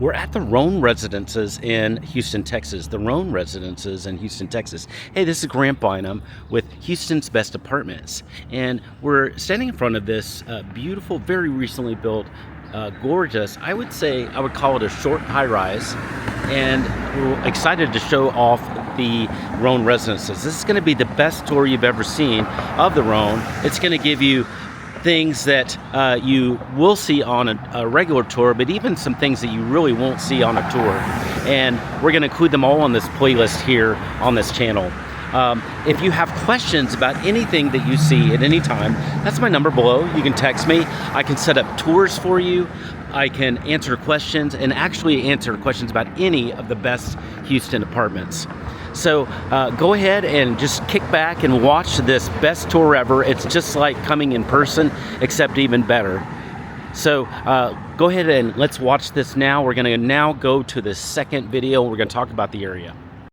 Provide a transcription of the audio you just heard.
We're at the Rone Residences in Houston, Texas. The Rone Residences in Houston, Texas. Hey, this is Grant Bynum with Houston's Best Apartments. And we're standing in front of this beautiful, very recently built, gorgeous, I would call it a short high-rise. And we're excited to show off the Rone Residences. This is going to be the best tour you've ever seen of the Rone. It's going to give you things that you will see on a regular tour, but even some things that you really won't see on a tour. And we're going to include them all on this playlist here on this channel. If you have questions about anything that you see at any time, that's my number below. You can text me. I can set up tours for you. I can answer questions and actually answer questions about any of the best Houston apartments. So go ahead and just kick back and watch this best tour ever. It's just like coming in person, except even better. So go ahead and let's watch this now. We're going to now go to the second video. We're going to talk about the area.